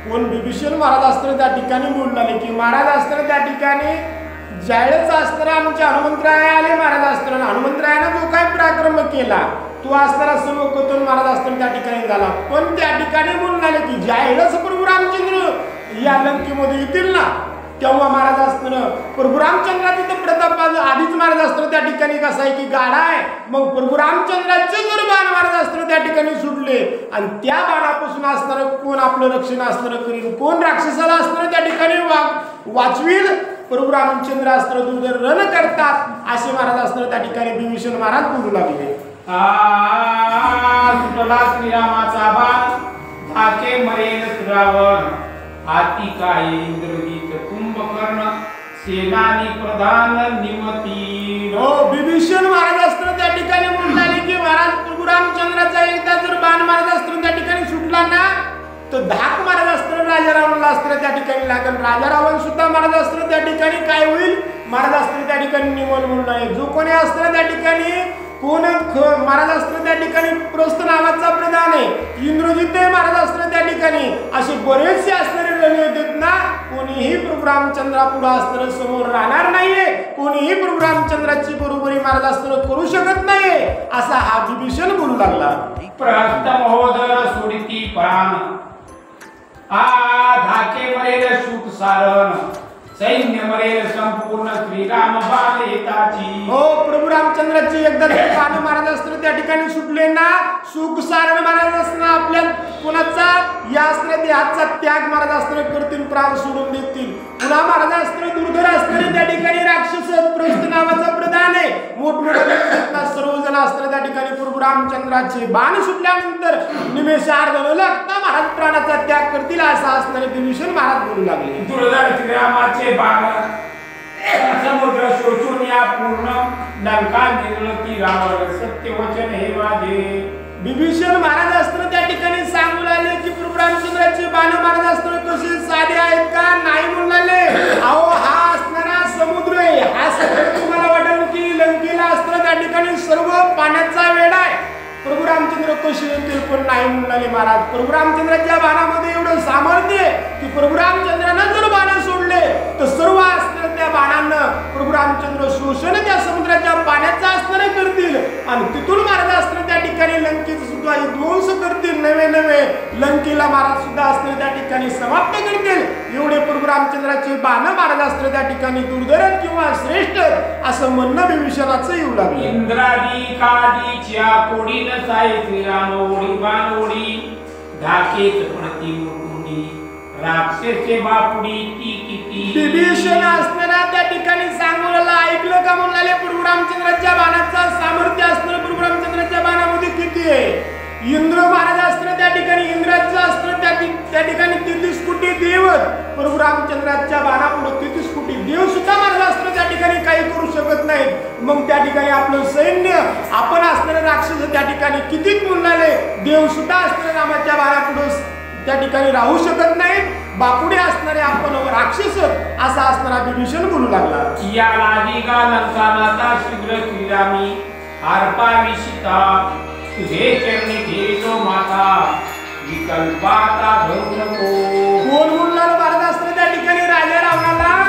कोण बिभीषण महाराज असताना त्या ठिकाणी बोलले की महाराज असताना त्या ठिकाणी ज्यावेळेस असताना आमचे हनुमंतराय आले महाराज असताना हनुमंतरायानं जो काय पराक्रम केला तो असताना सर्व कोतन महाराज असताना त्या ठिकाणी झाला, पण त्या ठिकाणी बोलले की ज्यावेळेस प्रभू रामचंद्र या लंकेमध्ये येतील ना तेव्हा महाराज असताना प्रभू रामचंद्राचं तर प्रताप आधीच महाराज असताना त्या ठिकाणी कसं आहे की गाडा आहे, मग प्रभू रामचंद्राचे जर बाण महाराज असताना त्या ठिकाणी सुटले आणि त्या बाणापासून असणारं कोण आपलं रक्षण असणारं करील, कोण राक्षसाला असणारं त्या ठिकाणी वाचवील, प्रभू रामचंद्र असताना दुर्धर रण करतात असे महाराज असताना त्या ठिकाणी बिभीषण महाराज बोलू लागले. सुटला श्रीरामाचा बाण धाके मरेल रावण हाती काय इंद्रजित कुंभकर्ण सेनानी प्रधान निमती. हो बिभीषण महाराज असताना त्या ठिकाणी म्हणाले की महाराज प्रभू रामचंद्राचा एकदा जर बाण महाराज असताना त्या ठिकाणी सुटला ना तर धाक महाराज असताना राजा रावणाला असताना त्या ठिकाणी लागेल, राजा रावण सुद्धा महाराज असताना त्या ठिकाणी काय होईल महाराज असताना त्या ठिकाणी निमल म्हणून आहे. जो कोणी असताना त्या ठिकाणी कोण महाराज असताना त्या ठिकाणी प्रस्थ नावाचा प्रधान आहे, इंद्रजित महाराज असताना त्या ठिकाणी असे बरेचसे असणारे रण येतात ना, कोणीही प्रभू रामचंद्रा पुढे असताना समोर राहणार नाहीये, कोणीही प्रभू रामचंद्राची बरोबरी महाराज असताना करू शकत नाहीये असा हा बिभीषण बोलू लागला. प्रहस्त महोदर सोडिती प्राण धाके मरेल शूक सारण सैन्य मरेल संपूर्ण श्रीराम बालेताची. हो प्रभू रामचंद्राची एकदा बाण महाराज असताना त्या ठिकाणी सुटले ना सुख सारण महाराज असताना आपल्या कोणाचा या असताना देहाचा त्याग महाराज असताना करतील, प्राण सोडून देतील. पुन्हा महाराज असताना दुर्धर असताना त्या ठिकाणी राक्षस प्रस्थ नावाचा प्रधान आहे, मोठमोठ्या सर्वजण असताना त्या ठिकाणी प्रभू रामचंद्राचे बाण सुटल्यानंतर निमेषार्ध न लागता महाराज प्राणाचा त्याग करतील असा असणारे बिभीषण महाराज बोलू लागले. दुर्धर श्रीरामाचे बाण समुद्र शोषून या पूर्ण लंका निर्लती रावण सत्य वचन हे माझे. बिभीषण महाराज असताना त्या ठिकाणी सांगू लागले की प्रभू रामचंद्राचे बाण महाराज असताना कसे साधे आहेत का नाही म्हणाले. अहो हा असणारा समुद्र आहे, हा समुद्र तुम्हाला वाटेल की लंकेला असताना त्या ठिकाणी सर्व पाण्याचा वेढा आहे, प्रभू रामचंद्र कसे येतील पण नाही म्हणाले महाराज. प्रभू रामचंद्राच्या बाणामध्ये एवढं सामर्थ्य की प्रभू रामचंद्रानं जर बाण सोडले तर सर्व असणाऱ्या त्या बाणांना प्रभू रामचंद्र शोषण त्या समुद्राच्या पाण्याचा असणारे करतील आणि तिथून महाराज असताना त्या ठिकाणी लंकेचा सुद्धा ध्वंस करतील, नवे नवे लंकेला महाराज सुद्धा असणारे त्या ठिकाणी समाप्त करतील. एवढे प्रभू रामचंद्राचे बाण महाराज असणारे त्या ठिकाणी दुर्धर किंवा श्रेष्ठ असं म्हणणं बिभीषणाचं येऊ लागलं. इंद्रादी कादीच्या कोडी नसाय श्रीराम ओढी बाणोडी धाकेत प्रति मुकुडी राक्षसे बापुडी ती किती. बिभीषण असणारा त्या ठिकाणी सांगूला ऐकलं का म्हणाले प्रभू रामचंद्राच्या बाणाचा सामर्थ्य असणारं प्रभू रामचंद्राच्या बाणामध्ये किती आहे. इंद्र महाराज असताना त्या ठिकाणी इंद्राचं असताना त्या ठिकाणी 33 कोटी देव प्रभू रामचंद्राच्या बाणापुढे 33 कोटी देव सुद्धा महाराज असताना त्या ठिकाणी काही करू शकत नाहीत. मग त्या ठिकाणी आपलं सैन्य आपण असणारे राक्षस त्या ठिकाणी कितीच म्हणाले देव सुद्धा असणारे रामाच्या बाणापुढे त्या ठिकाणी राहू शकत नाहीत, बापुडे असणारे आपण राक्षस असा असणारा बिभीषण बोलू लागला. या लागी गा लंकानाथा शीघ्र श्रीरामी आरपावी सीता तुझे चरणी घेतो माता विकल्पाता धरू नको. कोण बोलणार महाराज असताना त्या ठिकाणी राजा रावणाला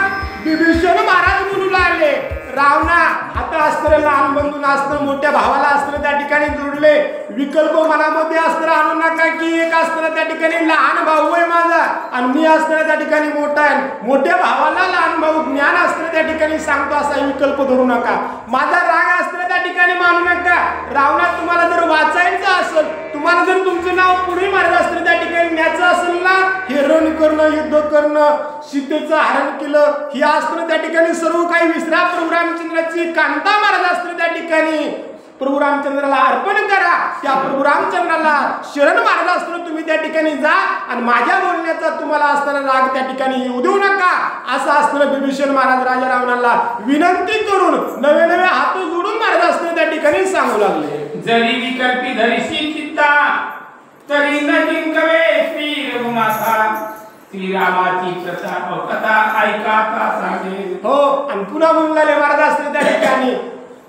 बिभीषण महाराज बोलू लागले. रावणा आता असणारे लहान बंधून असणं मोठ्या भावाला असणं त्या ठिकाणी जोडले, विकल्प मनामध्ये असणं आणू नका की एक असताना त्या ठिकाणी लहान भाऊ आहे माझा आणि मी असताना त्या ठिकाणी मोठा आहे, मोठ्या भावाला लहान भाऊ ज्ञान असताना त्या ठिकाणी सांगतो असा विकल्प धरू नका, माझा राग असताना त्या ठिकाणी मानू नका. रावणा तुम्हाला जर वाचायचं असेल, तुम्हाला जर तुमचं नाव पुढे महाराज असताना त्या ठिकाणी न्यायचं असेल ना, हे रण करणं युद्ध करणं सीतेचं हरण केलं हे असताना त्या ठिकाणी सर्व काही विसरा, प्रभू रामचंद्राची कांता महाराज असताना त्या ठिकाणी प्रभू रामचंद्राला अर्पण करा. त्या प्रभू रामचंद्राला शरण महाराज असताना तुम्ही त्या ठिकाणी जा आणि माझ्या बोलण्याचा तुम्हाला असताना राग त्या ठिकाणी येऊ देऊ नका असं असताना बिभीषण महाराज राजा रावणाला विनंती करून नवे नवे हात जोडून महाराज असताना त्या ठिकाणी सांगू लागले. जरी विकल्पी धरिसी चित्ता तरी न जिंकवे श्री रघुनाथा श्रीरामाची कथा ऐका का सांगे. हो आणि पुन्हा बोलले महाराज असताना त्या ठिकाणी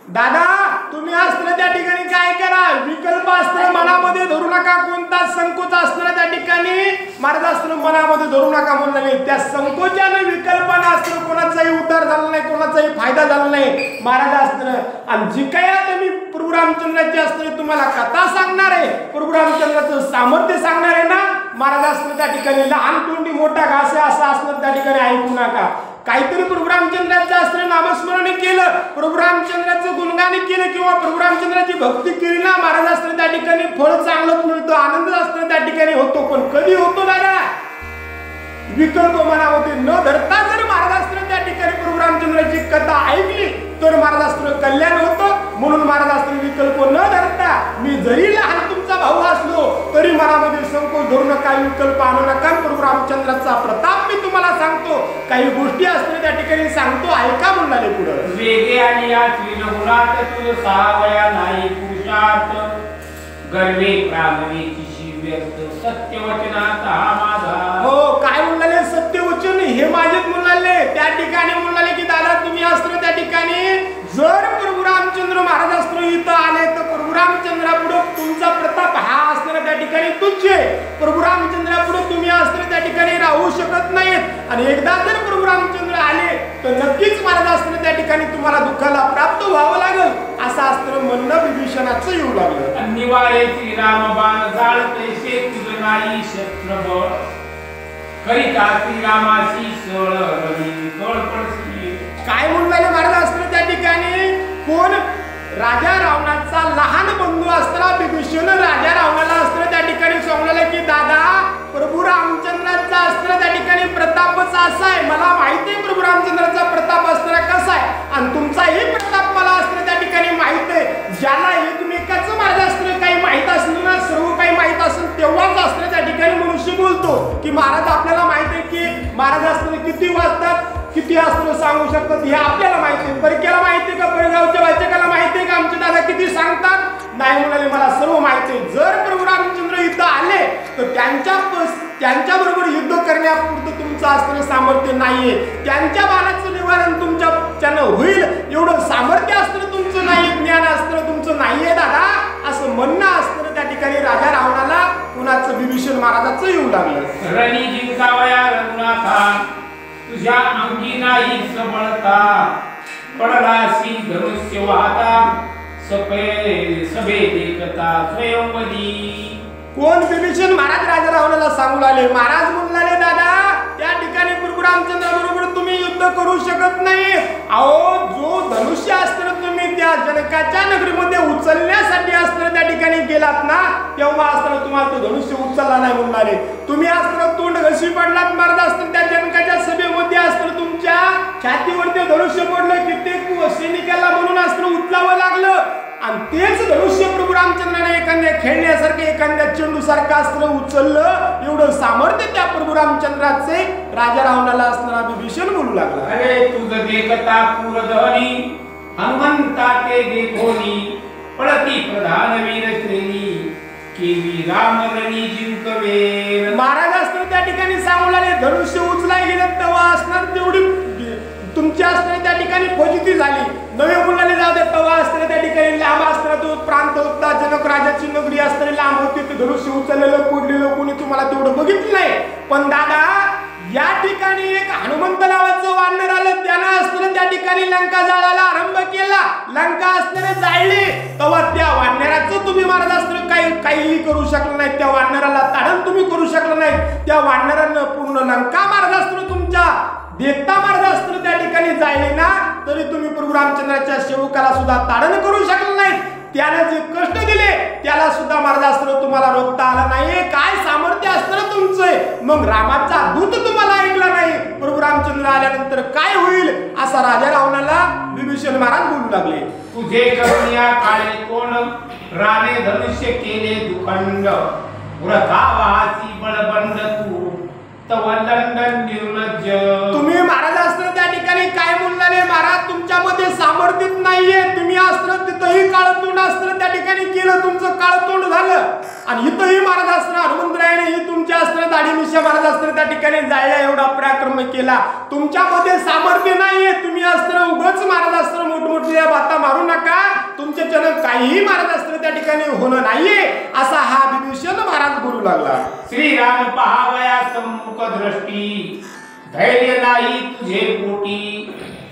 दादा तुम्ही असताना त्या ठिकाणी काय करा, विकल्प असताना मनामध्ये धरू नका, कोणता संकोच असताना त्या ठिकाणी महाराजास्त्र मनामध्ये धरू नका म्हणले. त्या संकोचाने विकल्पना अस्त्र कोणाचाही उद्धार झाला नाही, कोणाचाही फायदा झाला नाही. महाराजास्त्र आणि जी काही आता मी प्रभू रामचंद्राची अस्त्र तुम्हाला कथा सांगणार आहे, प्रभू रामचंद्राचं सामर्थ्य सांगणार आहे ना, महाराजास्त्र त्या ठिकाणी लहान तोंडी मोठा घास आहे असं असणार त्या ठिकाणी ऐकू नका. काहीतरी प्रभू रामचंद्राचं अस्त्र नामस्मरण केलं, प्रभू रामचंद्राचं गुणगान केलं किंवा प्रभू रामचंद्राची भक्ती केली ना, महाराजास्त्र त्या ठिकाणी फळ चांगलंच मिळतं, आनंद असतं त्या ठिकाणी होतो. पण कधी होतो दादा? विकल्प मनामध्ये न धरता जर महाराजास्त्र त्या ठिकाणी प्रभू रामचंद्राची कथा ऐकली तर महाराजास्त्र कल्याण होतं. म्हणून महाराजास्त्र विकल्प न धरता, मी जरी लहान तुमचा भाऊ असलो तरी मनामध्ये संकोच धरू नका, विकल्प आणू नका. प्रभू रामचंद्राचा प्रताप मी तुम्हाला सांगतो, काही गोष्टी असतील त्या ठिकाणी सांगतो, ऐका म्हणाले. पुढं वेगे आणि या त्रिगुणात तुझ सहावया नाही पुरुषार्थ, गर्वे प्राणवेची व्यक्त सत्यवचनात हा माझा. हो, काय म्हणाले? सत्यवचन हे माझेच म्हणाले. त्या ठिकाणी म्हणाले की दादा तुम्ही अस्त्र त्या ठिकाणी जर प्रभू रामचंद्र महाराज अस्त्र इथं आले तर प्रभू रामचंद्रापुढे तुमचा प्रताप हा अस्त्र त्या ठिकाणी तुझे. प्रभू रामचंद्रापुढे तुम्ही अस्त्र त्या ठिकाणी राहू शकत नाहीत. आणि एकदा जर प्रभू रामचंद्र आले तर नक्कीच महाराज अस्त्र त्या ठिकाणी तुम्हाला दुःखाला प्राप्त व्हावं लागेल. असं अस्त्र म्हणणं विभीषणाचं येऊ लागलं. निवाळे श्रीराम बाण जाळतैसे तुझ नाही शस्त्रबळ, करिता श्रीरामाशी सळ रवी कळपडसी. काय म्हणले महाराज अस्त्र त्या ठिकाणी? कोण? राजा रावणाचा लहान बंधू असताना विभीषण राजा रावणाला अस्त्र त्या ठिकाणी सांगले की दादा प्रभू रामचंद्राचा अस्त्र त्या ठिकाणी प्रतापच असा आहे, मला माहिती आहे प्रभू रामचंद्राचा प्रताप अस्त्र कसा आहे आणि तुमचाही प्रताप मला अस्त्र त्या ठिकाणी माहित आहे. ज्याला एकमेकाचं माझं अस्त्र काही माहित असलं ना, सर्व काही माहित असेल तेव्हाच अस्त्र त्या ठिकाणी मनुष्य बोलतो की महाराज आपल्याला माहित आहे की महाराज अस्त्र किती वाजतात, किती अस्त्र सांगू शकतात हे आपल्याला माहिती आहे. परक्याला माहिती आहे का? परगावच्या वाचकाला माहिती आहे का आमचे दादा किती सांगतात? नाही म्हणाले, मला सर्व माहिती आहे. जर प्रभू रामचंद्र इथं आले तर त्यांच्या बरोबर युद्ध करण्यापुरतं तुमचं अस्त्र सामर्थ्य नाहीये. त्यांच्या बाणाचं निवारण तुमच्यानं होईल एवढं सामर्थ्य अस्त्र तुमचं नाही, ज्ञान अस्त्र तुमचं नाहीये दादा, असं म्हणणं अस्त्र त्या ठिकाणी राजा रावणाला कुणाचं विभीषण महाराजाचं येऊ लागलं. रणी जिंकावया रघुनाथा, तुझ्या अंगी नाही सबळता, पडलासी धनुष्य वाहता, सभे देखता स्वयंवदी. कोण? विभीषण महाराज राजा रावणाला सांगू लागले. महाराज म्हणले दादा त्या ठिकाणी प्रभू रामचंद्र बरोबर तुम्ही युद्ध करू शकत नाही. अहो, जो धनुष्य अस्त्र तुम्ही त्या जनकाच्या नगरीमध्ये उचलण्यासाठी अस्त्र त्या ठिकाणी गेलात ना, तेव्हा अस्त्र तुम्हाला तो धनुष्य उचलला नाही म्हणाले. तुम्ही अस्त्र तोंड घशी पडलात महाराज अस्त्र त्या जनकाच्या सभेमध्ये अस्त्र तुमच्या छातीवरती धनुष्य पडलं, कित्येक सैनिकाला म्हणून अस्त्र उचलावं लागलं. आणि तेच धनुष्य प्रभू रामचंद्राने एखाद्या खेळण्यासारखे एखाद्या चेंडूसारखं अस्त्र उचललं, एवढं सामर्थ्य त्या प्रभू रामचंद्राचे राजा रावणाला असणारा विभीषण बोलू लागला. अरे तुझ देखता पुरधनी, हनुमंता ते देखोनी, पळती प्रधान वीर श्रेणी, केवी राम रणी जिंकवे. महाराज अस्त्र त्या ठिकाणी सांगू लागले धनुष्य उचलाय गेलं तेव्हा असणार तेवढी तुमच्या अस्त्र त्या ठिकाणी फजिती झाली. नवे मुलाने जाऊ दे तेव्हा अस्त्र त्या ठिकाणी लांब अस्त्र तो प्रांत होता, जनक राजाची नगरी अस्त्र लांब होती, ते धनुष्य उचललेलं पुढलेलं कोणी तुम्हाला तेवढं बघितलं नाही. पण दादा या ठिकाणी एक हनुमंत नावाचं वानर आलं, त्यानं अस्त्र त्या ठिकाणी लंका जाळायला आरंभ केला. लंका अस्त्र जाळली तेव्हा त्या वानराचं तुम्ही महाराज अस्त्र काहीही करू शकलं नाही, त्या वानराला ताडण तुम्ही करू शकलं नाही. त्या वानरानं पूर्ण लंका महाराज अस्त्र तुमच्या देखता महाराज अस्त्र त्या ठिकाणी जायले ना, तरी तुम्ही प्रभू रामचंद्राच्या सेवकाला सुद्धा ताडण करू शकलं नाही. त्याने जे कष्ट दिले त्याला सुद्धा महाराज अस्त्र तुम्हाला रोखता आलं नाही. काय सामर्थ्य अस्त्र तुमचं? मग रामाचा दूत तुम्हाला ऐकला नाही. प्रभू रामचंद्र आल्यानंतर काय होईल असा राजा रावणाला विभीषण महाराज बोलू लागले. तुझे करुणिया काळे कोण, राणे धनुष्य केले दुखंड, व्रतावासी बळबंड तू, तव लंडन निर्लज्ज. तुम्ही महाराज अस्त्र त्या ठिकाणी काय बोलले? महाराज तुमच्यामध्ये सामर्थ्यच नाहीये. तुम्ही अस्त्र तिथंही काळतोंड अस्त्र त्या ठिकाणी केलं, तुमचं काळतोंड झालं. आणि इथंही महाराज अस्त्र हनुमंतरायाने ही तुमच्या अस्त्र दाढी मिशा महाराज अस्त्र त्या ठिकाणी जायला एवढा पराक्रम केला. तुमच्यामध्ये सामर्थ्य नाहीये. तुम्ही अस्त्र उगाच महाराज अस्त्र मोठमोठ्या बाता मारू नका. तुमच्या जनक काहीही महाराज अस्त्र अस्त्र त्या ठिकाणी होणं नाहीये असा हा विभीषण महाराज बोलू लागला. श्रीराम पहावया सम्मुख दृष्टी धैर्य नाही तुझे पोटी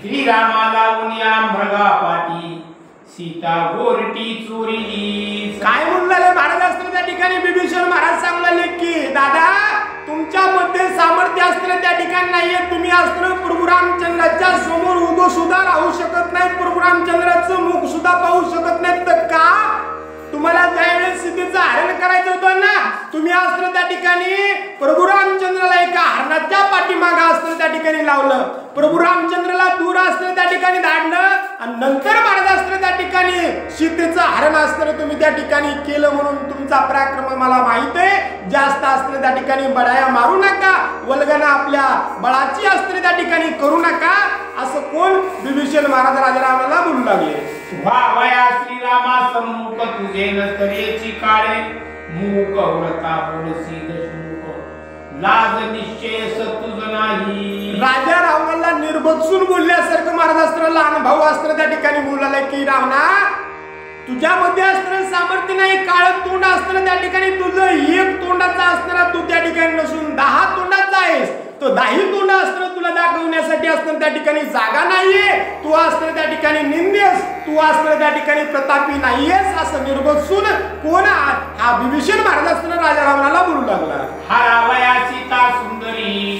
श्रीरामाला उन्या मृगा पाटी सीता गोरटी चोरी. काय म्हणले महाराज अस्त्र त्या ठिकाणी विभीषण महाराज सांगले की दादा तुमच्यामध्ये सामर्थ्य अस्त्र त्या ठिकाणी नाहीये. तुम्ही अस्त्र प्रभू रामचंद्राच्या समोर उभं सुद्धा राहू शकत नाही. प्रभू रामचंद्राचं मुख सुद्धा पाहू शकत नाही. तर का तुम्हाला ज्यावेळेस सीतेचं हरण करायचं होतं ना तुम्ही अस्त्र त्या ठिकाणी प्रभू रामचंद्राला एका हरणाच्या पाठीमागे अस्त्र त्या ठिकाणी लावलं. प्रभू रामचंद्राला दूर अस्त्र त्या ठिकाणी धाडलं आणि नंतर महाराज अस्त्र त्या ठिकाणी सीतेचं हरण अस्त्र तुम्ही त्या ठिकाणी केलं म्हणून तुमचा पराक्रम मला माहित आहे. जास्त अस्त्र त्या ठिकाणी बडाया मारू नका. वल्गना आपल्या बळाची अस्त्र त्या ठिकाणी करू नका असं कोण विभीषण महाराज राजा रावणाला बोलू लागले. व्हावया श्रीरामा सम्मुख तुझे नसरेची काळे मूक व्रता बोलसी दशमुख लाज निश्चय तुझ नाही. राजा रावणाला निर्बत्सून बोलल्यासारखं महाराज अस्त्राला अनुभव अस्त्र त्या ठिकाणी बोललाय की रावणा तुझ्यामध्ये अस्त्र सामर्थ्य नाही. काळ तोंड अस्त्र त्या ठिकाणी तुझं एक तोंडाचा अस्त्र तू त्या ठिकाणी नसून 10 तोंडाचा आहेस. तो 10 तोंड अस्त्र तुला दाखवण्यासाठी अस्त्र त्या ठिकाणी जागा नाहीये. तू अस्त्र त्या ठिकाणी निंदेस. तू अस्त्र त्या ठिकाणी प्रतापी नाहीयेस असं निर्बत्सून कोण हा विभीषण महाराज अस्त्र राजा रावणाला बोलू लागला. हरावया सीता सुंदरी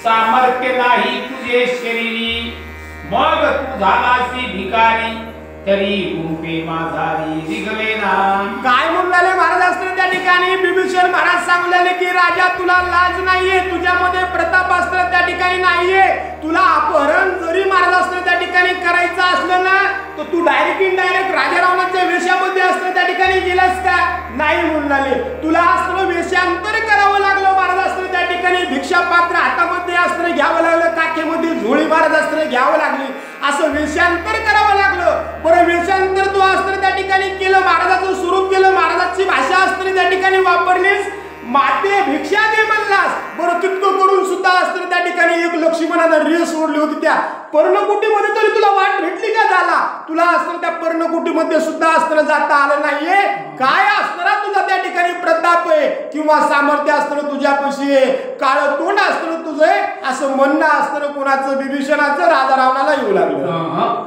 सामर्थ्य नाही तुझे शरीरी मग तू झालासी भिकारी तरी गुंपे माझारी जिगले ना. काय म्हणले महाराज अस्त्र त्या ठिकाणी विभीषण महाराज सांगलेले की राजा तुला लाज नाहीये. तुझ्यामध्ये प्रताप अस्त्र त्या ठिकाणी नाहीये. तुला अपहरण जरी महाराज अस्त्र त्या ठिकाणी करायचं असलं ना तर तू डायरेक्ट इनडायरेक्ट राजा रावणाच्या वेशामध्ये अस्त्र त्या ठिकाणी गेलास का नाही म्हणले. तुला अस्त्र वेशांतर करावं लागलं. महाराज अस्त्र त्या ठिकाणी भिक्षा पात्र हातामध्ये अस्त्र घ्यावं लागलं. काखेमध्ये झोळी महाराज अस्त्र घ्यावं लागली. असं वेशांतर करावं लागलं. बरं वेशांतर तू अस्त्र त्या ठिकाणी केलं. महाराजाचं स्वरूप केलं. महाराजाची भाषा अस्त्र त्या ठिकाणी वापरलीस. माते भिक्षा दे म्हणलास. बरं तितकं करून सुद्धा अस्त्र त्या ठिकाणी एक लक्ष्मणानं रेस सोडली होती. त्या पर्णकुटीमध्ये तरी तुला वाट भेटली का झाला. तुला अस्त्र त्या पर्णकुटीमध्ये सुद्धा अस्त्र जाता आलं नाहीये. काय अस्त्र तुझा त्या ठिकाणी प्रताप आहे किंवा सामर्थ्य अस्त्र तुझ्यापाशी आहे. काळ तोंड अस्त्र तुझं असं म्हणणं अस्त्र कोणाचं विभीषणाचं राजा रावणाला येऊ लागलं.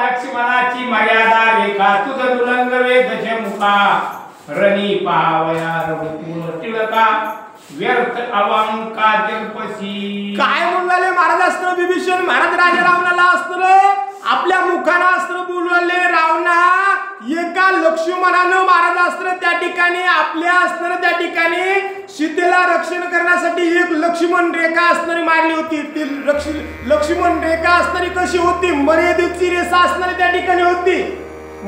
लक्ष्मणाची मर्यादा रेखा तुझ दुलंग वेदश मुखा रणी पावया रघुकुल टिळका व्यर्थ अवंका जल्पसी. काय म्हणले महाराज अस्त्र विभीषण महाराज राजा रावणाला अस्त्र आपल्या मुखाला अस्त्र बोलवले. रावणा एका लक्ष्मणानं महाराज अस्त्र त्या ठिकाणी आपल्या अस्त्र त्या ठिकाणी सीतेला रक्षण करण्यासाठी एक लक्ष्मण रेखा असणारी मारली होती. ती लक्ष्मण रेखा असणारी कशी होती. मर्यादेची रेषा असणारी त्या ठिकाणी होती.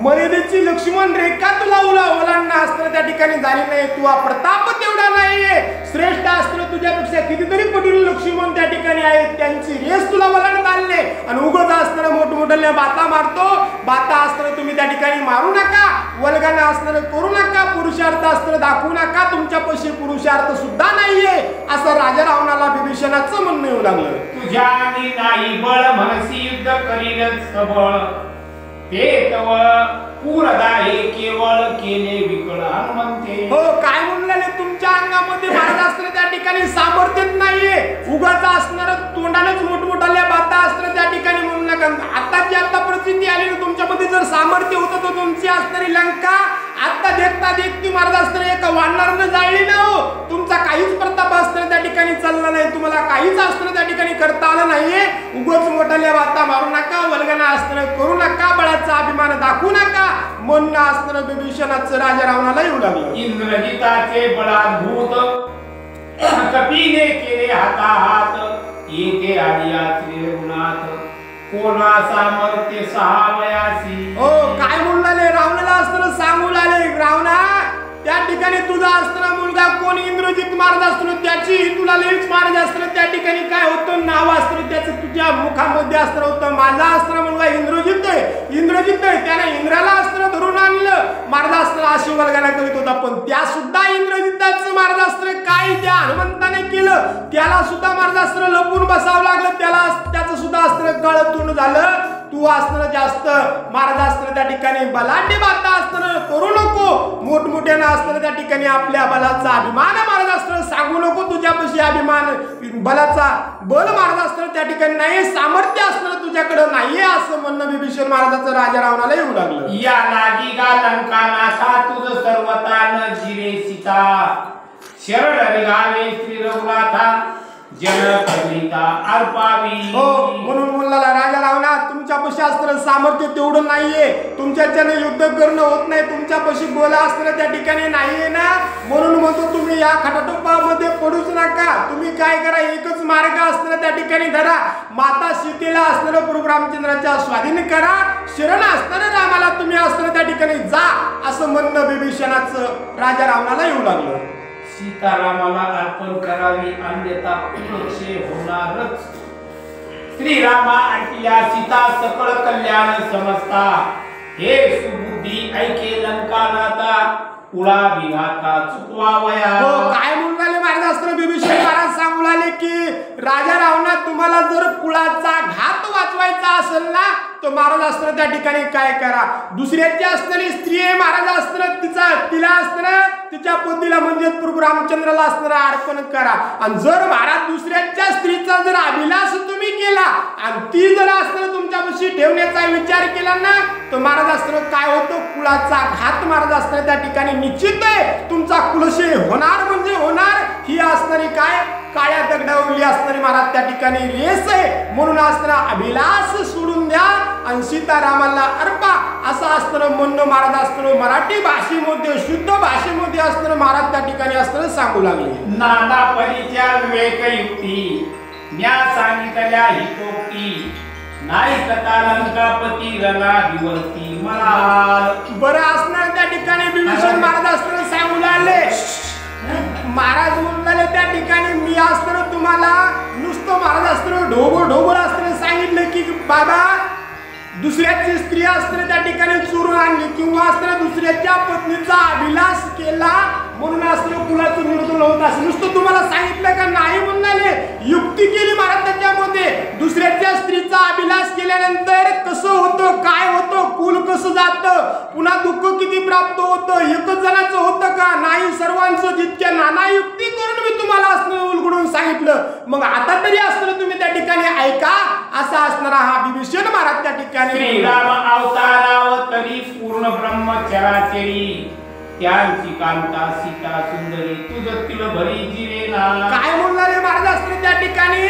मर्यादेची लक्ष्मण रेखा तुला ओलांडणं अस्त्र त्या ठिकाणी झाली नाही. तू प्रताप तेवढा नाहीये. श्रेष्ठ अस्त्र तुझ्यापेक्षा कितीतरी पटीने लक्ष्मण त्या ठिकाणी आहेत. त्यांची रेस तुला ओलांडता आले आणि उगाच अस्त्र मोठमोठ्या बाता मारतो. बाता अस्त्र तुम्ही त्या ठिकाणी मारू नका. वल्गना अस्त्र करू नका. पुरुषार्थ अस्त्र दाखवू नका. तुमच्यापाशी पुरुषार्थ सुद्धा नाहीये असं राजा रावणाला विभीषणाचं म्हणणं येऊ लागलं. तुझ्या नाही बळ मनसी युद्ध करील सबळ ते तव पुरदा हे केवळ केले विकळ हनुमंते. हो काय म्हणले तुमच्या अंगामध्ये महाराज अस्त्र त्या ठिकाणी सामर्थ्यच नाहीये. उगाच असणार तोंडानेच मोठमोठ्या बाता अस्त्र त्या ठिकाणी म्हणू नका. आताची आता परिस्थिती आली ना तुमच्यामध्ये जर सामर्थ्य होतं तर तुमची असणारी लंका आता देखता देखती महाराज अस्त्र एका वानरानं जाळली ना हो. तुमचा काहीच प्रताप अस्त्र त्या ठिकाणी चालला नाही. तुम्हाला काहीच अस्त्र त्या ठिकाणी करता आलं नाहीये. उगाच मोठ्या बाता मारू नका. वल्गना अस्त्र करू नका. बळाचा अभिमान दाखवू नका. म्हणणं अस्त्र विभीषणाचं राजा रावणाला येऊ लागलं. इंद्रजिताचे बळाभूत कपीने केले हाताहात येते आलिया श्री रघुनाथ कोणा सामर्थ्य सहावयासी. हो काय म्हणले रावणाला अस्त्र सांगू लागले. रावणा त्या ठिकाणी तुझा अस्त्र मुलगा कोण इंद्रजित महाराज अस्त्र त्याची तुला लईच महाराज अस्त्र त्या ठिकाणी काय होतं नाव अस्त्र त्याचं तुझ्या मुखामध्ये अस्त्र होतं. माझा अस्त्र मुलगा इंद्रजित आहे. इंद्रजित आहे त्याने इंद्राला अस्त्र धरून आणलं. महाराज अस्त्र अशी वल्गना करीत होता पण त्या सुद्धा इंद्रजिताचं महाराज अस्त्र काय त्या हनुमंताने केलं. त्याला सुद्धा महाराज अस्त्र लपून बसावं लागलं. त्याला त्याचं सुद्धा अस्त्र काळ तोंड झालं. तू असणं जास्त महाराज असणं त्या ठिकाणी बलाढ्य बाता असणं करू नको, मोठमोठ्यानं असणं त्या ठिकाणी आपल्या बलाचा अभिमान महाराज असणं सांगू नको, तुझ्यापाशी अभिमान बलाचा बल महाराज असणं त्या ठिकाणी नाही, सामर्थ्य असणं तुझ्याकडे नाहीये असं म्हणणं विभीषण महाराजाचं राजा रावणाला येऊ लागलं. या लागी गा लंकानाथा तुझ सर्वता न जिरे सीता, शरण निघावे श्री रघुनाथा जन कविता अर्पावी. हो म्हणून म्हणला राजा रावणा तुमच्यापाशी असणारं सामर्थ्य तेवढं नाहीये, तुमच्याच्याने युद्ध करणं होत नाही, तुमच्यापाशी बोला असणारं त्या ठिकाणी नाहीये ना, म्हणून म्हणतो तुम्ही या खटाटोपामध्ये पडूच नका. तुम्ही काय करा, एकच मार्ग असणारं त्या ठिकाणी धरा, माता सीतेला असणारं प्रभू रामचंद्राच्या स्वाधीन करा, शरण असणारं रामाला तुम्ही असणारं त्या ठिकाणी जा असं म्हणणं विभीषणाचं राजा रावणाला येऊ लागलं. सीतारामाला अर्पण करावी अन्यथा कुलक्षय होणारच. श्रीरामा आणल्या सीता सकळ कल्याण समजता, हे सुबुद्धी ऐके लंकानाथा कुळा विघाता चुकवावया. हो काय म्हणून राहिले महाराज असताना विभीषण महाराज सांगू लागले की राजा रावणा तुम्हाला जर कुळाचा घात वाचवायचा असेल ना तर महाराज असताना त्या ठिकाणी काय करा, दुसऱ्याची असणारी स्त्री आहे महाराज असताना तिला असताना तिच्या पतीला म्हणजे प्रभू रामचंद्राला असणारा अर्पण करा. आणि जर महाराज दुसऱ्याच्या स्त्रीचा जर अभिलाष तुम्ही केला आणि ती जर असताना तुमच्यापाशी ठेवण्याचा विचार केला ना तर महाराज असताना काय होतं, कुळाचा घात महाराज असताना त्या ठिकाणी निश्चित आहे, तुमचा कुलक्षय होणार म्हणजे होणार. ही असणारी काय काळ्या दगडावरली असणारी महाराज त्या ठिकाणी रेस आहे, म्हणून असणारा अभिलाष सोडून द्या आणि सीतारामाला अर्पा असं असणारं म्हणणं महाराज असणारं मराठी भाषेमध्ये शुद्ध भाषेमध्ये असणारं महाराज त्या ठिकाणी असणारं सांगू लागले. नाना परीच्या विवेक युक्ती म्या सांगितल्या हितोक्ती, नाही कथा लंकापती रंगा दिवसी मला. बरं असणार त्या ठिकाणी विभीषण महाराज असणारं सांगू लागले. महाराज म्हणले त्या ठिकाणी मी असताना तुम्हाला नुसतं महाराज असताना ढोबळ असताना सांगितलं की बाबा दुसऱ्याची स्त्री असताना त्या ठिकाणी चोरून आणली किंवा असताना दुसऱ्याच्या पत्नीचा अभिलाष केला म्हणून असताना कुलाचं निर्दोष होत असं नुसतं तुम्हाला सांगितलं का नाही म्हणाले, युक्ती केली महाराज त्याच्यामध्ये. दुसऱ्याच्या स्त्रीचा अभिलाष केल्यानंतर कसं होतं, काय होतं, कुल कसं जातं, पुन्हा दुःख किती प्राप्त होतं, एकच जणांचं होतं का नाही, सर्वांचं जितक्या नाना युक्ती करून मी तुम्हाला असणं उलगडून सांगितलं. मग आता तरी असणं तुम्ही त्या ठिकाणी ऐका असा असणारा हा विभीषण महाराज त्या ठिकाणी. श्रीराम अवताराव तरी पूर्ण ब्रह्मचराचरी, त्यांची कांता सीता सुंदरी तुझतील भरी जिरे ना. काय म्हणणारे महाराज असताना त्या ठिकाणी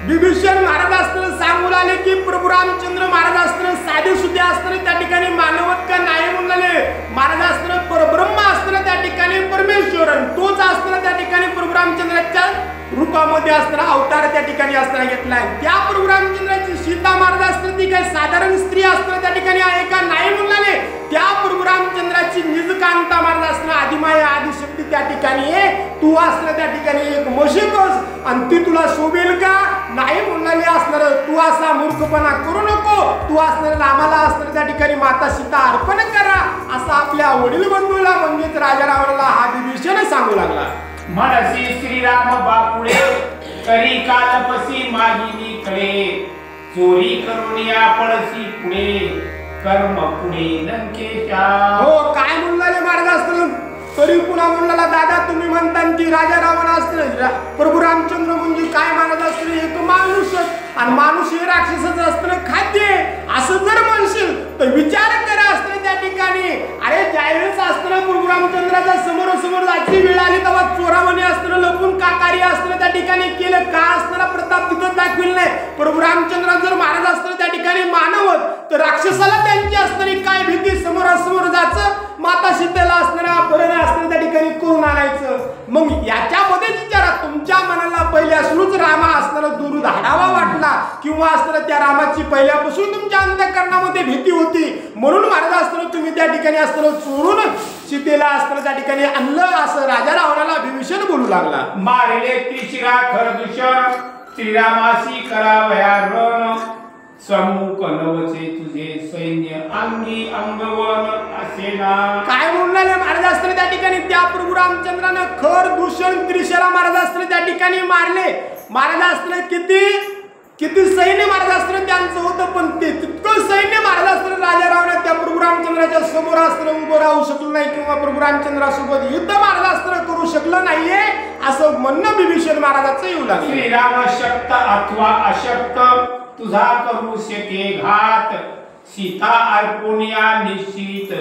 विभीषण महाराज असताना सांगू लागले की प्रभू रामचंद्र महाराज असताना साधे सुधे असताना त्या ठिकाणी मानवत का नाही म्हणाले. महाराज असताना परब्रह्म असताना त्या ठिकाणी परमेश्वर तोच असताना त्या ठिकाणी प्रभू रामचंद्राच्या रूपामध्ये असणारा अवतार त्या ठिकाणी असताना घेतलाय. त्या प्रभू रामचंद्राची सीता महाराज असताना ती काही साधारण स्त्री असताना त्या ठिकाणी आहे का नाही म्हणाले. त्या प्रभू रामचंद्राची निज कांता महाराज असताना आदिमाया आदिशक्ती त्या ठिकाणी आहे. तू असताना त्या ठिकाणी एक मशिकस आणि ती तुला शोभेल का नाही म्हणाले असणार. तू असा मूर्खपणा करू नको, तू असणार रामाला असणार त्या ठिकाणी माता सीता अर्पण करा असं आपल्या वडील बंधूला म्हणजेच राजा रावणाला हा विभीषण सांगू लागला. मनसी श्रीराम बापुडे करी कालपसी मागिनी खडे, चोरी करून या पळसी पुढे कर्म पुढे लंकेच्या. हो काय म्हणले महाराज असतं तरी पुन्हा म्हणला दादा तुम्ही म्हणता की राजा रावण असतं प्रभू रामचंद्र म्हणजे काय महाराज असतं एक माणूस आणि माणूस हे राक्षसच असतं खाद्य असं जर म्हणशील तर विचार करा असतं त्या ठिकाणी. अरे ज्यावेळेस असताना प्रभू रामचंद्राच्या समोरासमोर जायची वेळ आली तेव्हा चोरामणी असताना लपून का कार्य असताना त्या ठिकाणी केलं का असताना प्रताप तिथं दाखविल नाही. प्रभू रामचंद्र जर महाराज असताना त्या ठिकाणी मानवत तर राक्षसाला त्यांची असणारी काय भीती समोरासमोर जायचं माता सीतेला असणारा बरं असताना त्या ठिकाणी करून आणायचं. मग याच्यामध्ये विचारा तुमच्या मनाला पहिल्यासूनच रामा असणारा दूर धाडावा वाटला किंवा असताना त्या रामाची पहिल्यापासून तुमच्या अंतःकरणामध्ये भीती होती म्हणून महाराज असताना तुम्ही त्या ठिकाणी असताना चोरून सीतेला असताना त्या ठिकाणी आणलं असं राजा रावणाला विभीषण बोलू लागला. मारले त्रिशिरा खरदूषण श्रीरामासी करावया रण, सम्मुख नवचे तुझे सैन्य अंगी अंगवन असेना. काय म्हणले महाराज असताना त्या ठिकाणी त्या प्रभू रामचंद्रानं खर दूषण त्रिशरा महाराज असताना त्या ठिकाणी मारले. महाराज असताना किती किती सैन्य मार्गास्त्र त्यांचं होतं, पण ते तितकं सैन्य मार्गास्त्र राजा रावणात त्या प्रभू रामचंद्राच्या समोर अस्त्र उभं राहू शकलं नाही किंवा प्रभू रामचंद्रासोबत युद्ध मार्गास्त्र करू शकलं नाहीये असं म्हणणं विभीषण महाराजाचं येऊ लागलं. श्रीराम शक्त अथवा अशक्त तुझा करू शके घात, सीता अर्पुण्या निश्चित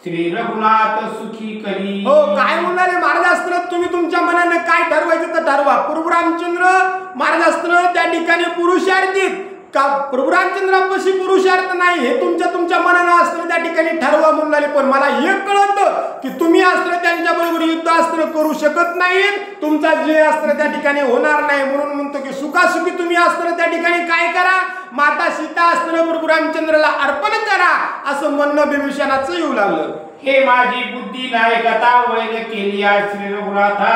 श्री रघुनाथ सुखी करी. हो, काय म्हणाले मार्गास्त्र तुम्ही तुमच्या मनाने काय ठरवायचं तर ठरवा. प्रभू रामचंद्र मार्गास्त्र त्या ठिकाणी पुरुषार्थीत का प्रभू रामचंद्रापाशी पुरुषार्थ नाही हे तुमच्या मनानं अस्त्र त्या ठिकाणी ठरवा म्हणाले. पण मला हे कळतं की तुम्ही अस्त्र त्यांच्या बरोबर युद्ध अस्त्र करू शकत नाहीत, तुमचा जे अस्त्र त्या ठिकाणी होणार नाही. म्हणून म्हणतो की सुखासुखी तुम्ही अस्त्र त्या ठिकाणी काय करा, माता सीता अस्त्र प्रभू रामचंद्राला अर्पण करा असं म्हणणं विभीषणाचं येऊ लागलं. हे माझी बुद्धी नायकता वैद केली श्री रघुनाथा,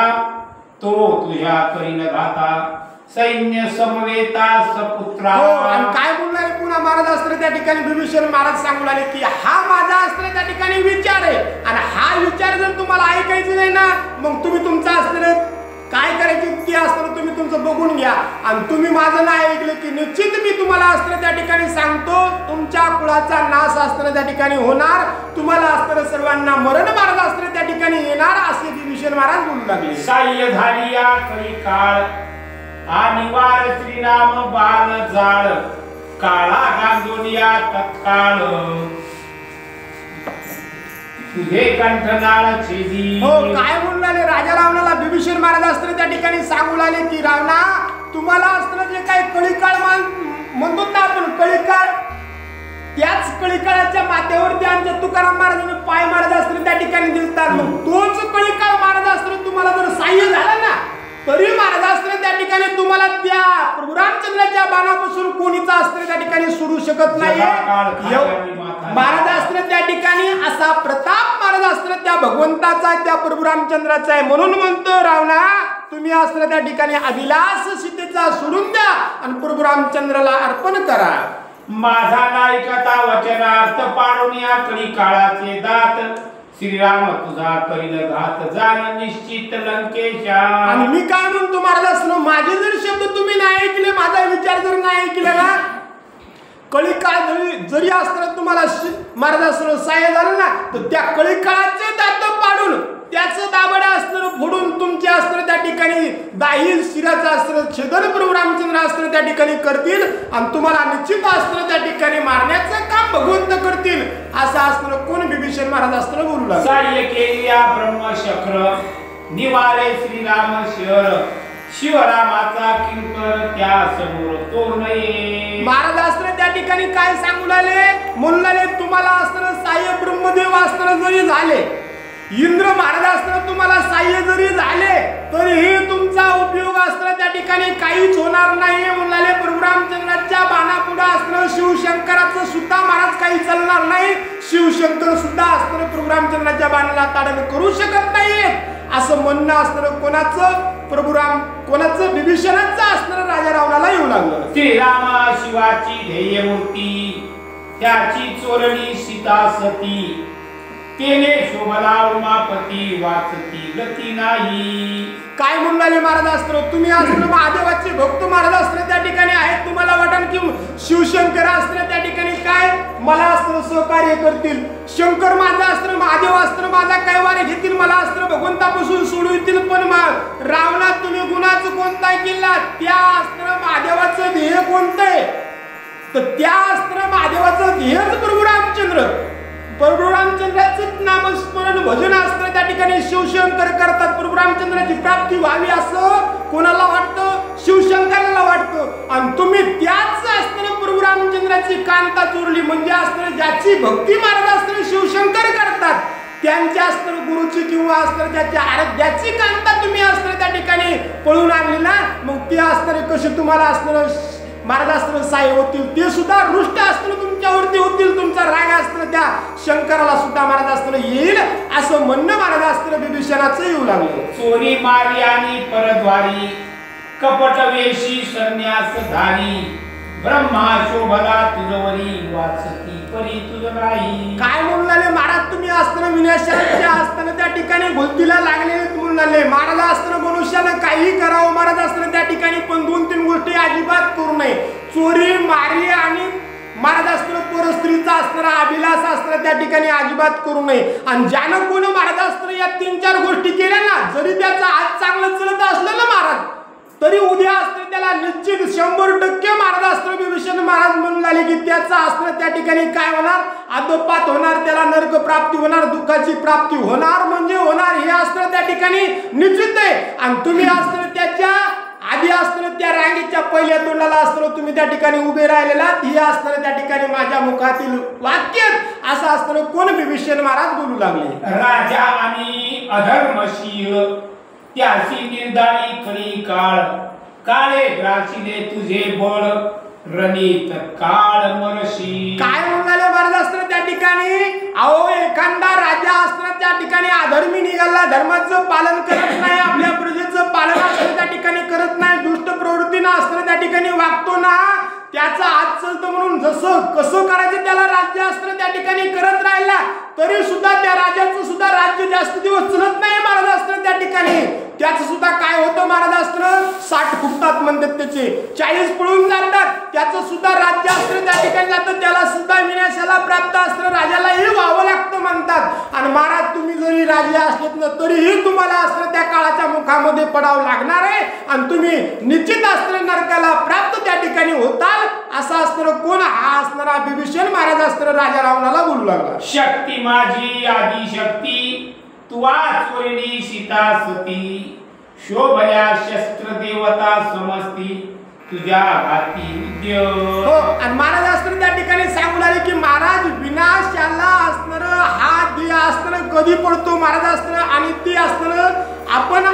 तो तुझ्या करीन घाता सैन्य समवेता सपुत्रा. हो, आणि काय बोलणारे पुन्हा महाराज अस्त्र त्या ठिकाणी विभीषण महाराज सांगू लागले की हा माझा अस्त्र त्या ठिकाणी विचार आहे, आणि हा विचार जर तुम्हाला ऐकायचं नाही ना मग तुम्ही तुमचा अस्त्र काय करायचे ते अस्त्र तुम्ही तुमचं बघून घ्या. आणि तुम्ही माझं नाही ऐकलं की निश्चित मी तुम्हाला अस्त्र त्या ठिकाणी सांगतो, तुमच्या कुळाचा नाश अस्त्र त्या ठिकाणी होणार, तुम्हाला अस्त्र सर्वांना मरण मार्ग अस्त्र त्या ठिकाणी येणार असे विभीषण महाराज बोलू लागले. साह्य झाली या कळी काळ आणि वार श्रीराम बाण जाळ, काळा गांजोनिया तत्काळ तुझे कंठनाळ छेदी. हो, काय म्हणून आले राजा रावणाला विभीषण महाराज अस्त्र त्या ठिकाणी सांगू लागले की रावणा तुम्हाला अस्त्र जे काही कळीकाळ म्हणतो ना आपण कळीकाळ, त्याच कळीकाळाच्या माथ्यावरती आमच्या तुकाराम महाराजांनी पाय महाराज अस्त्र त्या ठिकाणी दिसतात. मग तोच कळीकाळ महाराज अस्त्र तुम्हाला जर साह्य झाला ना तरी महाराजास्त्र त्या ठिकाणी तुम्हाला त्या प्रभू रामचंद्राच्या बाणापासून कोणीचा अस्त्र त्या ठिकाणी सोडू शकत नाही. महाराजास्त्र त्या ठिकाणी असा प्रताप महाराजास्त्र त्या भगवंताचा त्या प्रभू रामचंद्राचा आहे. म्हणून म्हणतो रावणा तुम्ही अस्त्र त्या ठिकाणी अभिलाष सीतेचा सोडून द्या आणि प्रभू रामचंद्राला अर्पण करा. माझा नायकता वचनार्थ पाडून या कळी काळाचे दात, श्रीराम तुझा करील घात जाण निश्चित लंकेशा. आणि मी काय म्हणतो महाराज माझे जर शब्द तुम्ही नाही ऐकले, माझा विचार जर नाही ऐकले ना, कळी काळ जरी अस्त्र तुम्हाला महाराज साह्य झालं ना तर त्या कळी काळाचे दात पाडून त्याचं दाबडा अस्त्र फोडून तुमचे अस्त्र त्या ठिकाणी दाही शिराचं अस्त्र छेदन प्रभू रामचंद्र अस्त्र त्या ठिकाणी करतील आणि तुम्हाला निश्चित अस्त्र त्या ठिकाणी मारण्याचं काम भगवंत करतील. असं अस्त्र कोण विभीषण महाराज अस्त्र बोलू लागले. साह्य केल्या ब्रह्मशक्र निवारे श्रीराम शर, शिवरामाचा किंकर त्या समोर तो नये. महाराज अस्त्र त्या ठिकाणी काय सांगू लागले, म्हणून लागले तुम्हाला अस्त्र साह्य ब्रह्मदेव अस्त्र जरी झाले, इंद्र महाराज अस्त्र तुम्हाला साह्य जरी झाले तरीही तुमचा उपयोग अस्त्र त्या ठिकाणी काहीच होणार नाही. म्हणाले प्रभू रामचंद्राच्या बाणापुढे अस्त्र शिवशंकराचं सुद्धा महाराज काही चालणार नाही. शिवशंकर सुद्धा अस्त्र प्रभू रामचंद्राच्या बाणाला ताडण करू शकत नाहीत असं म्हणणं अस्त्र कोणाचं, प्रभू राम कोणाचं, विभीषणाचं अस्त्र राजा रावणाला येऊ लागलं. श्रीराम शिवाची ध्येय मूर्ती त्याची चोरली सीता सती, तेने शोभला उमापती वाचती गती नाही. काय म्हणाले महाराज अस्त्र तुम्ही अस्त्र महादेवाचे भक्त महाराज अस्त्र त्या ठिकाणी आहेत. तुम्हाला वाटण की शिवशंकर अस्त्र त्या ठिकाणी काय मला अस्त्र सहकार्य करतील, शंकर माझा अस्त्र महादेव अस्त्र माझा कैवार घेतील, मला अस्त्र भगवंतापासून सोडवितील. पण रावणा तुम्ही गुणाचं कोणता किल्ला, त्या अस्त्र महादेवाचं ध्येय कोणतं आहे तर त्या अस्त्र महादेवाचं ध्येयच प्रभू रामचंद्र. प्रभू रामचंद्राचं नामस्मरण भजन अस्त्र त्या ठिकाणी शिवशंकर करतात. प्रभू रामचंद्राची प्राप्ती व्हावी असं कोणाला वाटतं, शिवशंकराला वाटतं. आणि तुम्ही त्याच अस्त्र प्रभू रामचंद्राची कांता चोरली म्हणजे अस्त्र ज्याची भक्ती महाराज अस्त्र शिवशंकर करतात त्यांच्या अस्त्र गुरुची किंवा अस्त्र त्याच्या आराध्याची कांता तुम्ही अस्त्र त्या ठिकाणी पळून आणली ना मग ते अस्त्र कसे तुम्हाला अस्त्र महाराजास्त्र साह्य होतील, ते सुद्धा रुष्ट अस्त्र तुमच्यावरती होतील. तुमचा राग अस्त्र त्या शंकराला सुद्धा महाराजास्त्र येईल असं म्हणणं महाराजास्त्र विभीषणाचं येऊ लागलं. चोरी मारी आणि परद्वारी कपट वेशी संन्यासधारी, ब्रह्मा शोभला तुझवरी वाचती परी तुझ नाही. काय म्हणून महाराज तुम्ही अस्त्र विनाशाच्या असताना त्या ठिकाणी भूतीला लागले म्हणून लागले महाराज असताना मनुष्यानं काही करावं महाराज असताना त्या ठिकाणी पण 2-3 गोष्टी अजिबात करू नये. चोरी मारी आणि महाराज असताना परस्त्रीचा असणारा अभिलाष असताना त्या ठिकाणी अजिबात करू नये. आणि ज्यानं कोण महाराज असताना या 3-4 गोष्टी केल्या ना, जरी त्याचा आज चांगलं चलत असलं ना महाराज, तरी उद्या असतं त्याला निश्चित 100% महाराज असतं विभीषण महाराज म्हणून आले की त्याचा असतं त्या ठिकाणी काय होणार, अधोपात होणार, त्याला नरक प्राप्ती होणार, दुःखाची प्राप्ती होणार म्हणजे होणार, हे असतं त्या ठिकाणी निश्चित आहे. आणि तुम्ही असतं त्याच्या आधी असताना त्या रांगेच्या पहिल्या तोंडाला असताना तुम्ही त्या ठिकाणी उभे राहिलेला, ही असताना त्या ठिकाणी माझ्या मुखातील वाक्य असं असताना कोण विभीषण महाराज बोलू लागले. राजा आणि अधर्मशील त्यासी निर्दाळी खरी काळ, काळे ग्रासिले तुझे बळ रणित काळ मरशी. काय म्हणाले महाराज असताना त्या ठिकाणी, अहो एखादा राजा असताना त्या ठिकाणी अधर्मी निघाला, धर्माचं पालन करत नाही, आपल्या प्रजेचं पालन असताना त्या ठिकाणी करत नाही, दुष्ट प्रवृत्तीनं असताना त्या ठिकाणी वागतो ना, त्याचा आज चलतं म्हणून जसं कसं करायचं त्याला राज्य असताना त्या ठिकाणी करत राहिला, तरी सुद्धा त्या राजाचं सुद्धा राज्य जास्त दिवस चलत नाही महाराज असताना त्या ठिकाणी. त्याचं सुद्धा काय होतं महाराज असताना, 60 फुटतात म्हणतात त्याचे, 40 पळून जातात, त्याचं सुद्धा राज्य असताना त्या ठिकाणी जातं, त्याला सुद्धा विनाशाला प्राप्त असताना राजालाही व्हावं लागतं म्हणतात. आणि महाराज तुम्ही जरी राजे असलेत ना, तरीही तुम्हाला असताना त्या काळाच्या मुखामध्ये पडावं लागणार आहे आणि तुम्ही निश्चित असताना नरकाला प्राप्त त्या ठिकाणी होताल. असं असताना कोण, हा असणारा विभीषण महाराज असताना राजा रावणाला बोलू लागला. शक्ती माझी आदी शक्ती तुवा चोरली सीता सती, शोभल्या शस्त्र देवता समस्ती तुझ्या हाती विद्य. हो, आणि महाराज असताना त्या ठिकाणी सांगू लागले की महाराज विनाशाला असणार हा दी असताना कधी पडतो महाराज असताना, आणि ती असताना आपण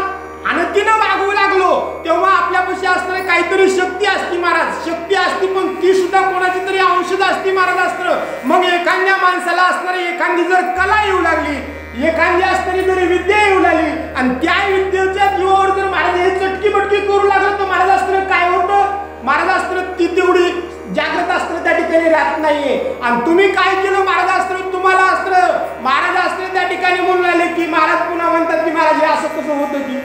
अनतीनं वागवू लागलो तेव्हा आपल्यापाशी असताना काहीतरी शक्ती असती महाराज, शक्ती असती, पण ती सुद्धा कोणाची तरी औषध असती महाराज असतं. मग एखाद्या माणसाला असणारी एखादी जर कला येऊ लागली, एखादी असणारी जरी विद्या येऊ लागली, आणि त्या विद्येच्या जीवावर जर महाराज हे चटकी बटकी करू लागलं, तर महाराज असताना काय होतं, महाराज असताना ती तेवढी जागृत असताना त्या ठिकाणी राहत नाहीये. आणि तुम्ही काय केलं महाराज असताना, तुम्हाला असतं महाराज असताना त्या ठिकाणी म्हणून राहिले की महाराज पुन्हा म्हणतात की महाराज हे असं कसं होतं की,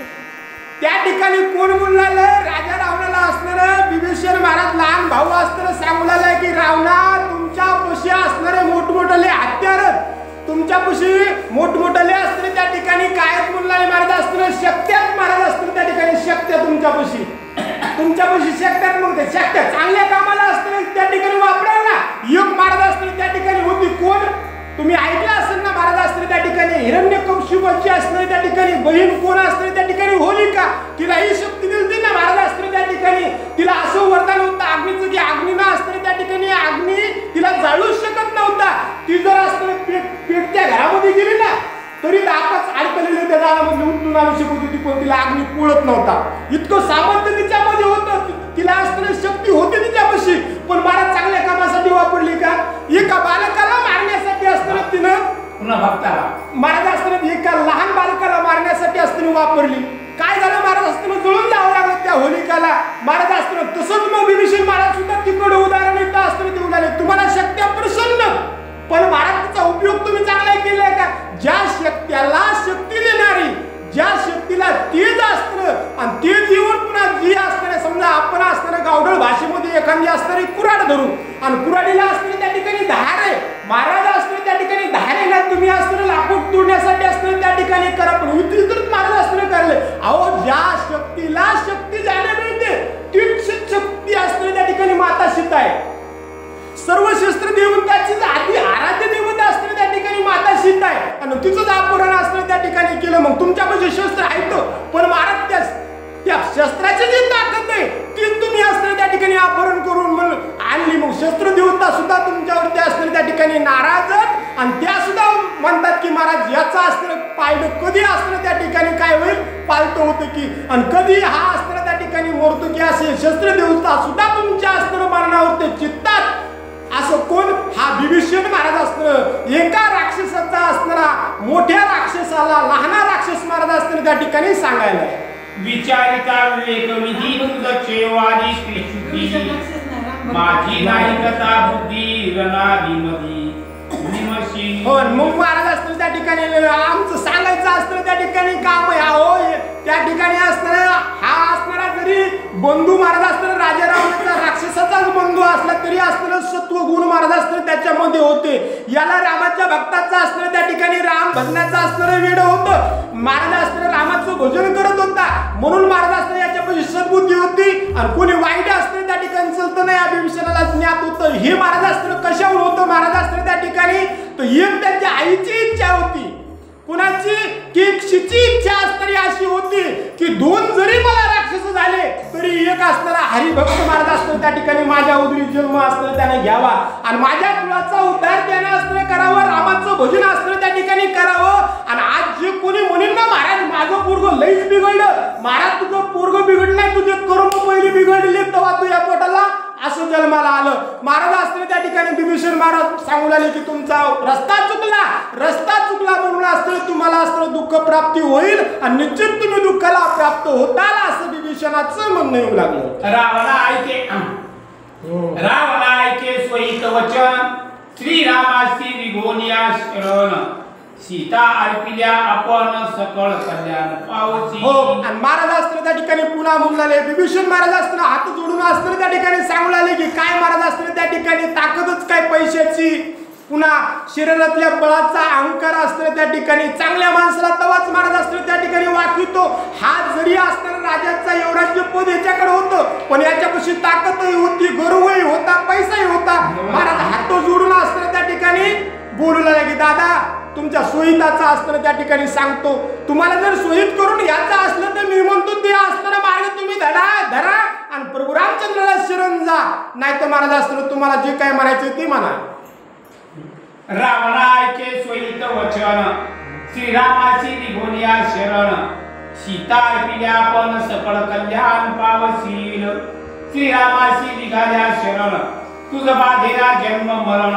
त्या ठिकाणी कोण म्हणून राहिलं, राजा रावणाला असणारं विभीषण महाराज लहान भाऊ असताना सांगू लागलाय की रावणा तुमच्या पशी असणारे मोठमोठे हत्यार, तुमच्यापाशी मोठमोठे असताना त्या ठिकाणी काय म्हणून महाराज असताना शक्त्यात महाराज असताना त्या ठिकाणी शक्त्या तुमच्यापाशी शक्त्यात, मग ते शक्त्या चांगल्या कामाला असताना त्या ठिकाणी वापरा ना. योग महाराज असताना त्या ठिकाणी होती कोण, तुम्ही ऐकलं असेल ना महाराज असताना त्या ठिकाणी हिरण्यकशिपूची असणारी त्या ठिकाणी बहीण कोण असणारी त्या ठिकाणी होलिका, तिला ही शक्ती दिली ना महाराज असताना त्या ठिकाणी, तिला असं वरदान होतं अग्नीचं की अग्नीनं असताना त्या ठिकाणी अग्नी तिला जाळूच शकत नव्हता. ती जर असताना पेटच्या घरामध्ये गेली ना, तरी दापाच अडकलेले त्या झाडामध्ये उठून आणू शकत होती, पण तिला अग्नी पुळत नव्हता. इतकं सामर्थ्य तिच्यामध्ये होतं, तिला असताना शक्ती होती तिच्यापाशी, पण महाराज चांगल्या कामासाठी वापरली का, एका बालकाला मारण्यासाठी असताना तिनं पुन्हा भक्ताला महाराज असताना एका लहान बालकाला मारण्यासाठी असताना वापरली. काय झालं महाराज असताना जळून जावं लागलं त्या होलिकाला महाराज असताना. तसंच मग विभीषण महाराज सुद्धा तिकडे उदाहरण येतं असताना देऊ लागले, तुम्हाला शक्त्या प्रसन्न, पण महाराज तिचा उपयोग तुम्ही चांगला केलाय का, ज्या शक्त्याला शक्ती देणारी, ज्या शक्तीला तेज असतं आणि तेज येऊन पुन्हा जी असणारे, समजा आपण असताना गावडळ भाषेमध्ये एखादी असणारी कुऱ्हाड धरून, आणि कुऱ्हाडीला असणारी त्या ठिकाणी धार आहे, महाराज असताना त्या ठिकाणी धारेला तुम्ही असताना लाकूड तोडण्यासाठी असताना त्या ठिकाणी करा, पण वितरित महाराज असताना करले. अहो ज्या शक्तीला शक्ती जाणे मिळते तीच शक्ती असताना त्या ठिकाणी माता सीता आहे. सर्व शस्त्र देवताची आधी आराध्य देवता असताना त्या ठिकाणी माता सीता आहे, आणि तिचंच अपहरण असताना त्या ठिकाणी केलं. मग तुमच्यापाशी शस्त्र आहेत, पण महाराज त्या शस्त्राची जी ताकद आहे ती तुम्ही असताना त्या ठिकाणी अपहरण करून आणली. मग शस्त्र देवता सुद्धा तुमच्यावरती असताना त्या ठिकाणी नाराज, आणि त्या सुद्धा म्हणतात की महाराज याचा असताना पायलं कधी असताना त्या ठिकाणी काय होईल, पालतो होतं की, आणि कधी हा असताना त्या ठिकाणी मरतो की, असे शस्त्र देवता सुद्धा तुमच्या असताना मरणावरती चित्तात. असं कोण, हा विभीषण महाराज असतं, एका राक्षसाचा असणारा मोठ्या राक्षसाला लहान राक्षस महाराज असताना त्या ठिकाणी सांगायला. विचारिता विवेक विधी तुझ त्रिशुद्धी, माझी नाही कथा बुद्धी रणाधिमधी निमशी. हो, मग महाराज असताना त्या ठिकाणी आमचं सांगायचं असतं त्या ठिकाणी काम आहे. अहो बंधू महाराज असताना राजा रावणाचा राक्षसाचाच बंधू असला तरी असताना सत्व गुण महाराज असताना त्याच्यामध्ये होते. याला रामाच्या भक्ताचा असताना त्या ठिकाणी राम भजनाचा असणारं वेड होतं. महाराज असताना रामाचं भजन करत होता म्हणून महाराज असताना याच्यापाशी सद्बुद्धी होती. आणि कोणी वाईट असताना त्या ठिकाणी चलतं नाही अभिविषणाला ज्ञात होतं. हे महाराज असताना कशावर होतं महाराज असताना त्या ठिकाणी तर एक त्यांच्या आईची इच्छा होती. कुणाची की क्षिची इच्छा असणारी अशी होती की दोन जरी मला राक्षस झाले तरी एक असणारा हरिभक्त महाराज असतो त्या ठिकाणी माझ्या उदरी जन्म असताना त्याने घ्यावा आणि माझ्या कुळाचा उद्धार त्याने असताना करावं. रामाचं भजन असताना त्या ठिकाणी करावं. आणि आज जे कोणी म्हणेल ना महाराज माझं पोरग लईच बिघडलं, महाराज तुझं पोरग बिघडलं नाही, तुझे कर्म पहिली बिघडले तेव्हा तू या पोटाला असं जन्माला आलं. महाराज असताना त्या ठिकाणी विभीषण महाराज सांगू लागले की तुमचा रस्ता चुकला म्हणून असताना तुम्हाला असताना दुःख प्राप्ती होईल आणि निश्चित तुम्ही दुःखाला प्राप्त होताल असं विभीषणाचं म्हणणं येऊ लागलं. रावणा ऐके सोयीत वचन श्रीरामासी विघोनिया शरण सीता अर्पिल्या आपण सकळ कल्याण पावची. हो आणि महाराज असताना त्या ठिकाणी पुन्हा म्हणले विभीषण महाराज असताना हात जोडून असताना त्या ठिकाणी सांगू लागले की काय महाराज असताना त्या ठिकाणी ताकदच काय पैशाची, पुन्हा शरीरातल्या बळाचा अहंकार असताना त्या ठिकाणी चांगल्या माणसाला तवाच महाराज असताना त्या ठिकाणी वाकितो. हा जरी असताना राजाचा एवढाचे पद याच्याकडे होतं पण याच्यापाशी ताकदही होती, गर्वही होता, पैसाही होता. महाराज हात जोडून असताना त्या ठिकाणी बोलू लागले की दादा तुमच्या सोयीताचा असताना त्या ठिकाणी सांगतो, तुम्हाला जर सोयीत करून याचा असलं तर मी म्हणतो ते असताना मार्ग तुम्ही धरा आणि प्रभू रामचंद्राला शरण जा, नाही तर महाराज असताना तुम्हाला जे काय म्हणायचं ते म्हणा. रावणा ऐके सोयीत वचन श्रीरामाची निघोनिया शरण सीता अर्पिल्या पण सकळ कल्याण पावशील. श्रीरामाशी निघाल्या शरण तुझ बाधेला जन्म मरण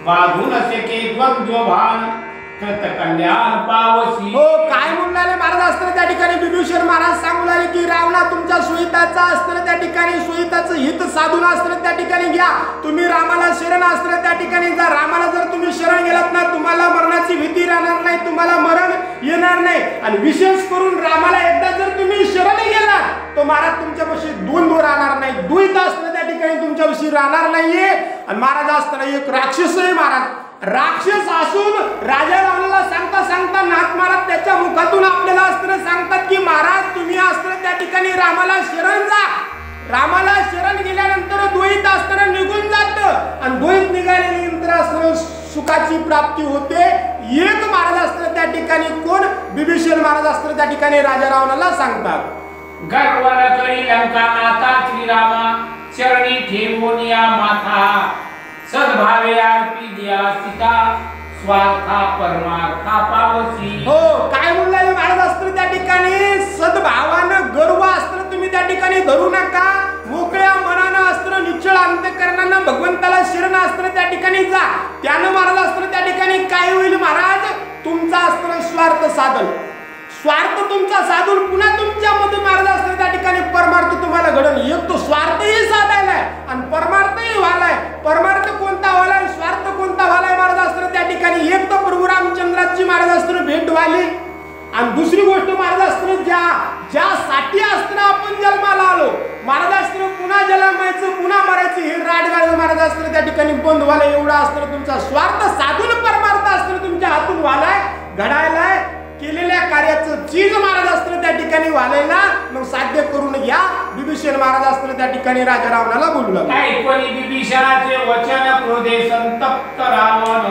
बाधून शके द्वंद्व भान कृत कल्याण पावशी. हो काय म्हणले महाराज असताना त्या ठिकाणी विभीषण महाराज सांगू लागले की रावणा तुमच्या सुहिताचा असताना त्या ठिकाणी सुहिताचं हित साधून असताना त्या ठिकाणी घ्या. तुम्ही रामाला शरण असताना त्या ठिकाणी जा. रामाला जर तुम्ही शरण गेलात ना तुम्हाला मरणाची भीती राहणार नाही, तुम्हाला मरण येणार नाही. आणि विशेष करून रामाला एकदा जर तुम्ही शरण गेलात तो महाराज तुमच्यापाशी द्वंद्व राहणार नाही, द्वैत असताना त्या ठिकाणी तुमच्यापाशी राहणार नाहीये. आणि महाराज असताना एक राक्षसही महाराज राक्षस असून राजा रावणाला सांगता नाथ महाराज त्याच्या मुखातून आपल्याला असताना सांगतात की महाराज तुम्ही असताना त्या ठिकाणी रामाला शरण जा. रामाला शरण गेल्यानंतर द्वैत असताना निघून जात आणि द्वैत निघाल्यानंतर असताना सुखाची प्राप्ती होते. एक महाराज असताना त्या ठिकाणी कोण विभीषण महाराज असताना त्या ठिकाणी राजा रावणाला सांगतात. गर्वन करी लंका माता श्रीरामा चरणी ठेवूनिया माथा सद्भावे अर्पी दिया सीता स्वार्था परमार्था पावसी. हो काय म्हणलं महाराज असताना त्या ठिकाणी सद्भावानं गर्व असताना तुम्ही त्या ठिकाणी धरू नका. मोकळ्या मनानं असताना निश्चळ अंतःकरणानं भगवंताला शरण असताना त्या ठिकाणी जा. त्यानं महाराज असताना त्या ठिकाणी काय होईल महाराज तुमचा असताना स्वार्थ तुमचा साधून पुन्हा तुमच्यामध्ये महाराज असताना त्या ठिकाणी परमार्थ तुम्हाला घडण. एक तो स्वार्थही साधायलाय आणि परमार्थही व्हायलाय. परमार्थ कोणता व्हायलाय स्वार्थ कोणता व्हायलाय महाराज असताना त्या ठिकाणी एक तर प्रभू रामचंद्राची महाराज असताना भेट व्हायली आणि दुसरी गोष्ट महाराज असताना ज्यासाठी असताना आपण जन्माला आलो महाराज असताना पुन्हा जन्मायचं पुन्हा मरायचं हे राडगाड महाराज असताना त्या ठिकाणी बंद व्हायला. एवढा असताना तुमचा स्वार्थ साधून परमार्थ असताना तुमच्या हातून व्हायलाय घडायलाय. केलेल्या कार्याचं चीज महाराज असताना त्या ठिकाणी व्हायला मग साध्य करून घ्या. विभीषण महाराज असताना त्या ठिकाणी राजा रावणाला बोलू लागले. कोणी विभीषणाचे वचन क्रोधे संतप्त रावण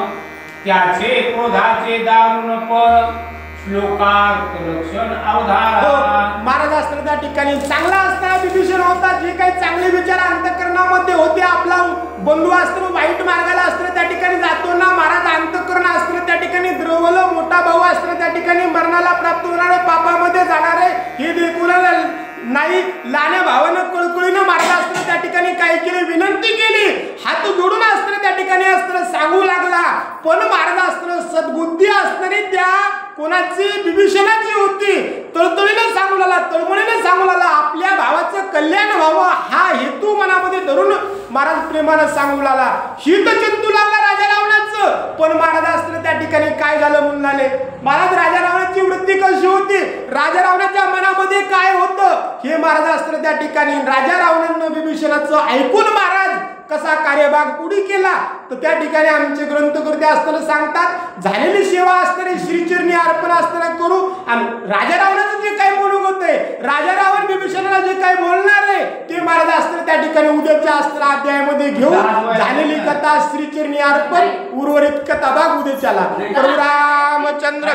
त्याचे क्रोधाचे दारुण पर श्लोकार्थ लक्षण अवधारा. महाराज असताना त्या ठिकाणी चांगला असताना विभीषण होता. जे काही चांगले विचार अंतःकरणामध्ये होते आपला बंधू असताना वाईट मार्गाला असताना त्या ठिकाणी जातो ना महाराज अंतःकरण असताना त्या ठिकाणी द्रवलं मोठा भाऊ असताना त्या ठिकाणी मरणाला प्राप्त होणारे पापामध्ये जाणारे हे देखून नाही. लहान्या भावानं कळकळीनं महाराज असताना त्या ठिकाणी काय केले विनंती केली. हात जोडून असताना त्या ठिकाणी असताना सांगू लागला. पण महाराज असताना सद्बुद्धी असणारी त्या कोणाची विभीषणाची होती. तळतळीनं सांगू लागला, तळमळीनं सांगू लागला. आपल्या भावाचं कल्याण व्हावं हा हेतू मनामध्ये धरून महाराज प्रेमानं सांगू लागला. हित चिंतू लागला राजा रावणाचं. पण महाराज असताना त्या ठिकाणी काय झालं म्हणून आले महाराज. राजा रावणाची वृत्ती कशी होती. राजा रावणाच्या मनामध्ये काय होतं हे महाराज असताना त्या ठिकाणी राजा रावणानं विभीषणाचं ऐकून महाराज कसा कार्यभाग पुढे केला तर त्या ठिकाणी आमचे ग्रंथकर्ते असताना सांगतात झालेली सेवा असताना श्रीचरणी अर्पण असताना करू आणि राजा रावणाचं जे काही बोलून होते राजा रावण विभीषणाला जे काही बोलणार आहे ते महाराज असताना त्या ठिकाणी उद्याच्या असताना अध्यायामध्ये घेऊन झालेली कथा श्रीचरणी अर्पण उर्वरित कथा भाग उद्याच्याला प्रभू रामचंद्र